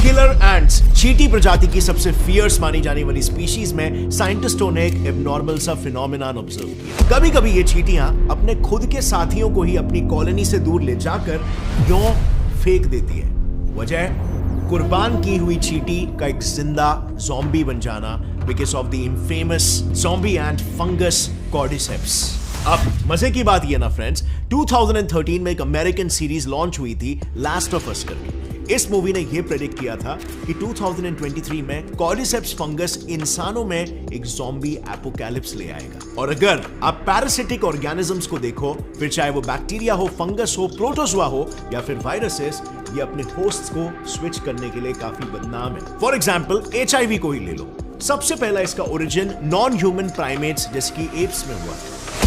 Killer ants चींटी प्रजाति की सबसे फियर्स मानी जाने वाली स्पीशीज में साइंटिस्टों ने एक एबनॉर्मल सा फिनोमेनन ऑब्जर्व किया। कभी कभी ये चींटियां अपने खुद के साथियों को ही अपनी कॉलोनी से दूर ले जाकर यूं फेंक देती है। वजह कुर्बान की हुई चींटी का एक जिंदा ज़ॉम्बी बन जाना because of the infamous zombie ant fungus cordyceps. अब मजे की बात ये ना फ्रेंड्स, 2013 में एक अमेरिकन सीरीज लॉन्च हुई थी लास्ट ऑफ अस करके। इस मूवी ने यह प्रेडिक्ट किया था कि 2023 में कॉर्डिसेप्स फंगस इंसानों में एक ज़ॉम्बी एपोकैलिप्स ले आएगा। और अगर आप पैरासिटिक ऑर्गेनिजम्स को देखो, फिर चाहे वो बैक्टीरिया हो, फंगस हो, प्रोटोजोआ हो या फिर वायरसेस, ये अपने होस्ट्स को स्विच करने के लिए काफी बदनाम है। फॉर एग्जाम्पल HIV को ही ले लो। सबसे पहला इसका ओरिजिन नॉन ह्यूमन प्राइमेट्स जैसे कि एप्स में हुआ,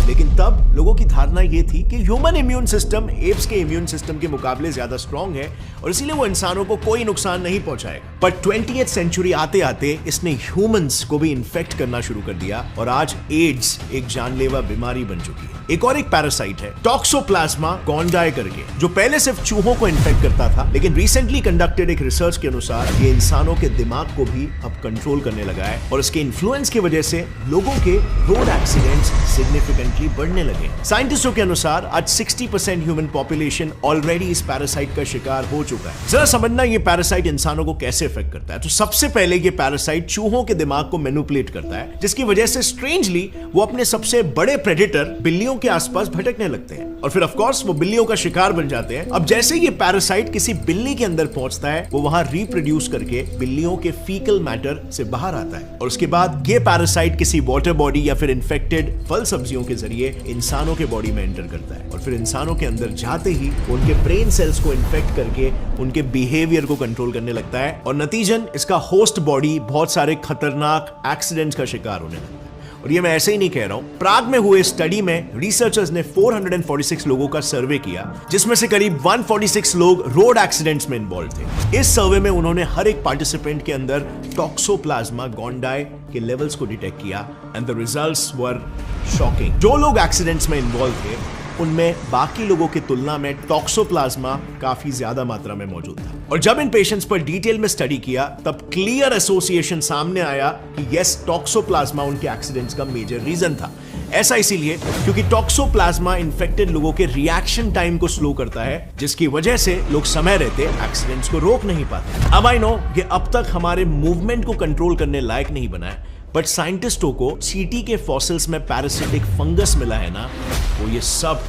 लेकिन तब लोगों की धारणा यह थी कि ह्यूमन इम्यून सिस्टम एप्स के इम्यून सिस्टम के मुकाबले ज्यादा स्ट्रांग है और इसीलिए वो इंसानों को कोई नुकसान नहीं पहुंचाएगा। पर 20th सेंचुरी आते आते इसने ह्यूमंस को भी इन्फेक्ट करना शुरू कर दिया और आज एड्स एक जानलेवा बीमारी बन चुकी है। एक और एक पैरासाइट है टॉक्सोप्लाज्मा गोंडाई करके, जो पहले सिर्फ चूहों को इन्फेक्ट करता था, लेकिन रिसेंटली कंडक्टेड एक रिसर्च के अनुसार ये इंसानों के दिमाग को भी अब कंट्रोल करने लगा है और इसके इन्फ्लुएंस की वजह से लोगों के रोड एक्सीडेंट्स सिग्निफिकेंटली बढ़ने लगे। साइंटिस्टों के अनुसार आज 60% ह्यूमन पॉपुलेशन ऑलरेडी इस पैरासाइट का शिकार हो चुका है। जरा समझना ये पैरासाइट इंसानों को कैसे इफेक्ट करता है। तो सबसे पहले ये पैरासाइट चूहों के दिमाग को मैनिपुलेट करता है, जिसकी वजह से स्ट्रेंजली वो अपने सबसे बड़े प्रेडेटर बिल्लियों के आसपास भटकने लगते हैं और फिर ऑफ कोर्स वो बिल्लियों का शिकार बन जाते हैं। अब जैसे ये पैरासाइट किसी बिल्ली के अंदर पहुंचता है, वो वहां रिप्रोड्यूस करके बिल्लियों के फीकल मैटर से बाहर आता है और उसके बाद ये पैरासाइट किसी वाटर बॉडी या फिर इन्फेक्टेड फल सब्जियों के जरिए इंसानों के बॉडी में एंटर करता है और फिर इंसानों के अंदर जाते ही उनके ब्रेन सेल्स को इन्फेक्ट करके उनके बिहेवियर को कंट्रोल करने लगता है और नतीजन इसका होस्ट बॉडी बहुत सारे खतरनाक एक्सीडेंट्स का शिकार होने लगता है। और ये मैं ऐसे ही नहीं कह रहा हूं। प्राग में हुए स्टडी में रिसर्चर्स ने 446 लोगों का सर्वे किया, जिसमें से करीब 146 लोग रोड एक्सीडेंट्स में इन्वॉल्व थे। इस सर्वे में उन्होंने हर एक पार्टिसिपेंट के अंदर टॉक्सोप्लाज्मा गोंडाई के लेवल्स को डिटेक्ट किया and the results were shocking. जो लोग एक्सीडेंट्स में इन्वॉल्व थे उनमें बाकी लोगों की तुलना में टॉक्सोप्लाज्मा काफी ज्यादा मात्रा में मौजूद था। और जब इन पेशेंट्स पर डिटेल में स्टडी किया तब क्लियर एसोसिएशन सामने आया कि यस, टॉक्सोप्लाज्मा उनके एक्सीडेंट्स का मेजर रीजन था। ऐसा इसीलिए क्योंकि टॉक्सोप्लाज्मा इन्फेक्टेड लोगों के रिएक्शन टाइम को स्लो करता है, जिसकी वजह से लोग समय रहते एक्सीडेंट्स को रोक नहीं पाते। अब आई नो ये अब तक हमारे मूवमेंट को कंट्रोल करने लायक नहीं बना है, बट साइंटिस्टों को चींटी के फॉसिल्स में पैरासिटिक फंगस मिला है ना, वो ये सब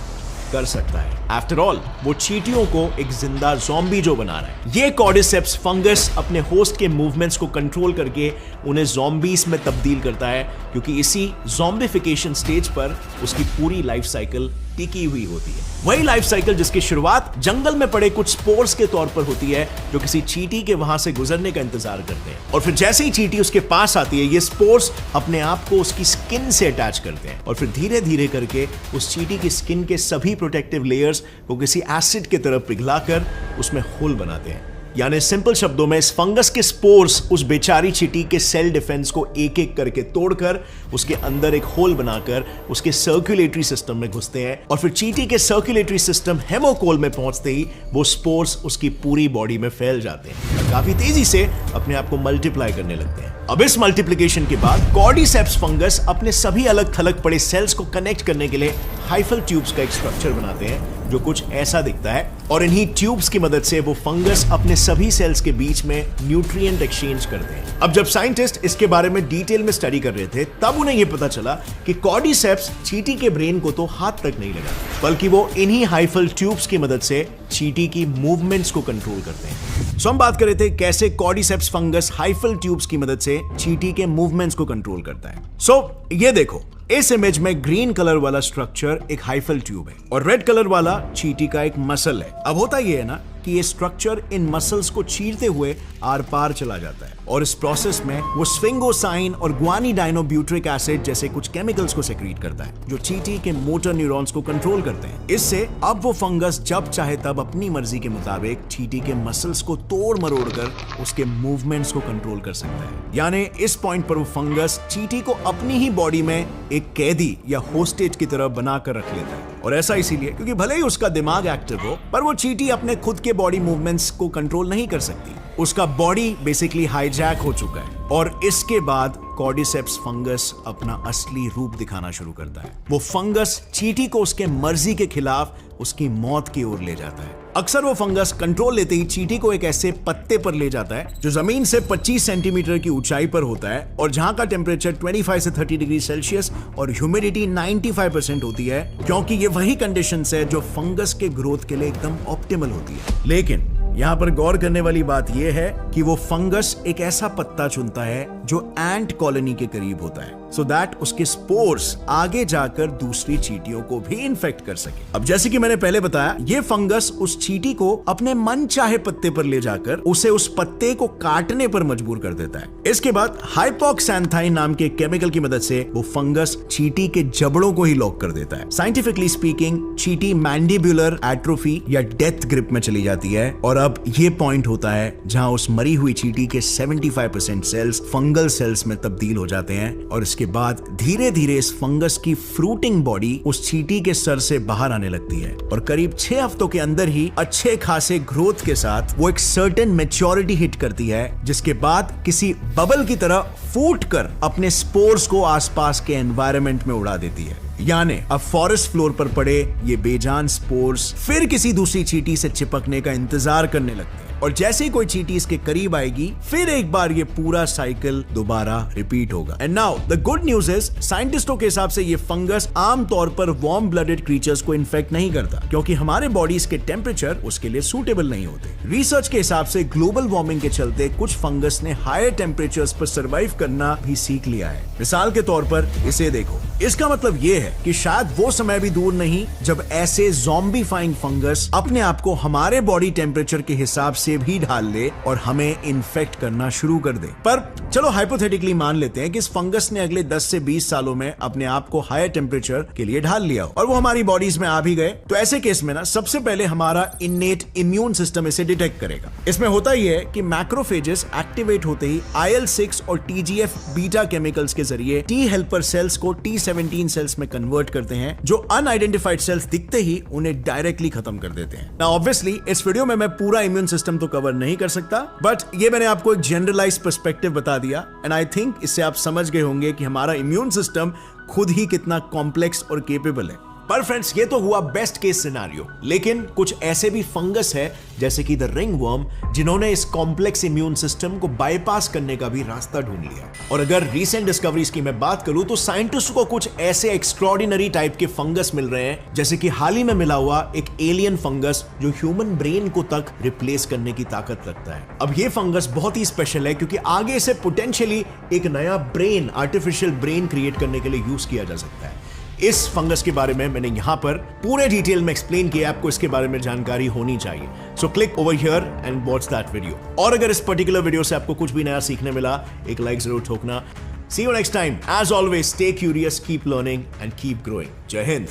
कर सकता है। आफ्टर ऑल वो चींटियों को एक जिंदा ज़ॉम्बी जो बना रहा है। ये कॉर्डिसेप्स फंगस अपने होस्ट के मूवमेंट्स को कंट्रोल करके उन्हें ज़ॉम्बीज में तब्दील करता है, क्योंकि इसी ज़ॉम्बिफिकेशन स्टेज पर उसकी पूरी लाइफ साइकिल टिकी हुई होती है। वही लाइफ साइकिल जिसकी शुरुआत जंगल में पड़े कुछ स्पोर्स के तौर पर होती है, जो किसी चींटी के वहां से गुजरने का इंतजार करते हैं और फिर जैसे ही चींटी उसके पास आती है, ये स्पोर्स अपने आप को उसकी स्किन से अटैच करते हैं और फिर धीरे धीरे करके उस चींटी की स्किन के सभी प्रोटेक्टिव लेयर्स को किसी एसिड की तरह पिघलाकर उसमें होल बनाते हैं। यानी सिंपल शब्दों में इस फंगस के स्पोर्स उस बेचारी चींटी के सेल डिफेंस को एक एक करके तोड़कर उसके अंदर एक होल बनाकर उसके सर्कुलेटरी सिस्टम में घुसते हैं और फिर चींटी के सर्कुलेटरी सिस्टम हेमोकोल में पहुंचते ही वो स्पोर्स उसकी पूरी बॉडी में फैल जाते हैं, काफी तेजी से अपने आप को मल्टीप्लाई करने लगते हैं। अब इस मल्टीप्लिकेशन के बाद कॉर्डिसेप्स फंगस अपने सभी अलग थलग पड़े सेल्स को कनेक्ट करने के लिए हाइफल ट्यूब्स का एक स्ट्रक्चर बनाते हैं जो कुछ ऐसा दिखता है और इन्हीं ट्यूब्स की मदद से वो फंगस अपने सभी सेल्स के बीच में न्यूट्रिएंट एक्सचेंज करते हैं। अब जब साइंटिस्ट इसके बारे में डिटेल में स्टडी कर रहे थे तब उन्हें यह पता चला कि कॉर्डिसेप्स चींटी के ब्रेन को तो हाथ तक नहीं लगा, बल्कि वो इन्हीं हाइफल ट्यूब्स की मदद से चींटी की मूवमेंट्स को कंट्रोल करते हैं। सो हम बात कर रहे थे कैसे कॉर्डिसेप्स फंगस हाइफल ट्यूब्स की मदद से चींटी के मूवमेंट्स को कंट्रोल करता है। सो ये देखो, इस इमेज में ग्रीन कलर वाला स्ट्रक्चर एक हाइफल ट्यूब है और रेड कलर वाला चींटी का एक मसल है। अब होता यह है ना कि ये स्ट्रक्चर इन मसल्स को चीरते हुए आर पार चला जाता है और इस प्रोसेस में वो स्फिंगोसाइन और ग्वानिडाइनोब्यूट्रिक एसिड जैसे कुछ केमिकल्स को सेक्रीट करता है, जो चींटी के मोटर न्यूरॉन्स को कंट्रोल करते हैं। इससे अब वो फंगस जब चाहे तब अपनी मर्जी के मुताबिक चींटी के मसल्स को तोड़ मरोड़ कर उसके मूवमेंट्स को कंट्रोल कर सकता है। यानी इस पॉइंट पर वो फंगस चींटी को अपनी ही बॉडी में एक कैदी या होस्टेज की तरह बनाकर रख लेता है। और ऐसा इसीलिए क्योंकि भले ही उसका दिमाग एक्टिव हो, पर वो चींटी अपने खुद के बॉडी मूवमेंट्स को कंट्रोल नहीं कर सकती। उसका बॉडी बेसिकली हाईजैक हो चुका है और इसके बाद कॉर्डिसेप्स फंगस अपना असली रूप दिखाना शुरू करता है। वो फंगस चींटी को उसके मर्जी के खिलाफ उसकी मौत की ओर ले जाता है। अक्सर वो फंगस कंट्रोल लेते ही चींटी को एक ऐसे पत्ते पर ले जाता है जो जमीन से 25 सेंटीमीटर की ऊंचाई पर होता है और जहां का टेम्परेचर 25 से 30 डिग्री सेल्सियस और ह्यूमिडिटी 95% होती है, क्योंकि ये वही कंडीशंस है जो फंगस के ग्रोथ के लिए एकदम ऑप्टिमल होती है। लेकिन यहां पर गौर करने वाली बात यह है कि वो फंगस एक ऐसा पत्ता चुनता है जो एंट कॉलोनी के करीब होता है, सो दैट उसके स्पोर्स आगे जाकर दूसरी चींटियों को भी इन्फेक्ट कर सके। अब जैसे कि मैंने पहले बताया, ये फंगस उस चींटी को अपने मन चाहे पत्ते पर ले जाकर उसे उस पत्ते को काटने पर मजबूर कर देता है। इसके बाद हाइपोक्सैंथाइन नाम के केमिकल की मदद से वो फंगस चींटी के जबड़ों को ही लॉक कर देता है। साइंटिफिकली स्पीकिंग, चींटी मैंडिबुलर एट्रोफी या डेथ ग्रिप में चली जाती है और अब ये पॉइंट होता है जहां उस मरी हुई चींटी के 75% सेल्स फंगल सेल्स में तब्दील हो जाते हैं और इसके बाद धीरे धीरे इस फंगस की फ्रूटिंग बॉडी उस चींटी के सर से बाहर आने लगती है और करीब 6 हफ्तों के अंदर ही अच्छे खासे ग्रोथ के साथ वो एक सर्टेन मैच्योरिटी हिट करती है, जिसके बाद किसी बबल की तरह फूट कर अपने स्पोर्स को आसपास के एनवायरनमेंट में उड़ा देती है। यानी अब फॉरेस्ट फ्लोर पर पड़े ये बेजान स्पोर्स फिर किसी दूसरी चींटी से चिपकने का इंतजार करने लगते हैं और जैसे ही कोई चींटी इसके करीब आएगी, फिर एक बार ये पूरा साइकिल दोबारा रिपीट होगा। And now the good news is, साइंटिस्टों के हिसाब से ये फंगस आमतौर पर वार्म ब्लडेड क्रीचर्स को इन्फेक्ट नहीं करता, क्योंकि हमारे बॉडीज के टेम्परेचर उसके लिए सूटेबल नहीं होते। रिसर्च के हिसाब से ग्लोबल वार्मिंग के चलते कुछ फंगस ने हायर टेम्परेचर्स पर सर्वाइव करना भी सीख लिया है। मिसाल के तौर पर इसे देखो, इसका मतलब ये है कि शायद वो समय भी दूर नहीं जब ऐसे ज़ॉम्बीफाइंग फंगस अपने आप को हमारे बॉडी टेम्परेचर के हिसाब से भी ढाल ले और हमें इन्फेक्ट करना शुरू कर दे। पर चलो हाइपोथेटिकली मान लेते हैं कि इस फंगस ने अगले 10 से 20 सालों में अपने आप को हायर टेम्परेचर के लिए ढाल लिया और वो हमारी बॉडीज में आ भी गए, तो ऐसे केस में ना सबसे पहले हमारा इन्नेट इम्यून सिस्टम इसे डिटेक्ट करेगा। इसमें होता ही है कि मैक्रोफेजेस एक्टिवेट होते ही IL-6 और TGF बीटा केमिकल्स के जरिए टी हेल्पर सेल्स को T17 सेल्स में कन्वर्ट करते हैं, जो अनआइडेंटिफाइड सेल्स दिखते ही उन्हें डायरेक्टली खत्म कर देते हैं। नाउ ऑब्वियसली इस वीडियो में मैं पूरा इम्यून सिस्टम तो कवर नहीं कर सकता, बट ये मैंने आपको एक जनरलाइज्ड पर्सपेक्टिव बता दिया एंड आई थिंक इससे आप समझ गए होंगे कि हमारा इम्यून सिस्टम खुद ही कितना कॉम्प्लेक्स और केपेबल है। पर फ्रेंड्स, ये तो हुआ बेस्ट केस सिनेरियो, लेकिन कुछ ऐसे भी फंगस है जैसे कि द रिंगवर्म, जिन्होंने इस कॉम्प्लेक्स इम्यून सिस्टम को बाईपास करने का भी रास्ता ढूंढ लिया। और अगर रीसेंट डिस्कवरीज की मैं बात करूं तो साइंटिस्ट को कुछ ऐसे एक्स्ट्रॉर्डिनरी टाइप के फंगस मिल रहे हैं, जैसे कि हाल ही में मिला हुआ एक एलियन फंगस जो ह्यूमन ब्रेन को तक रिप्लेस करने की ताकत रखता है। अब ये फंगस बहुत ही स्पेशल है क्योंकि आगे इसे पोटेंशियली एक नया ब्रेन, आर्टिफिशियल ब्रेन क्रिएट करने के लिए यूज किया जा सकता है। इस फंगस के बारे में मैंने यहां पर पूरे डिटेल में एक्सप्लेन किया, आपको इसके बारे में जानकारी होनी चाहिए। So click over here and watch that video. और अगर इस पर्टिकुलर वीडियो से आपको कुछ भी नया सीखने मिला, एक लाइक जरूर ठोकना। See you next time. As always, stay curious, keep learning and keep growing. जय हिंद।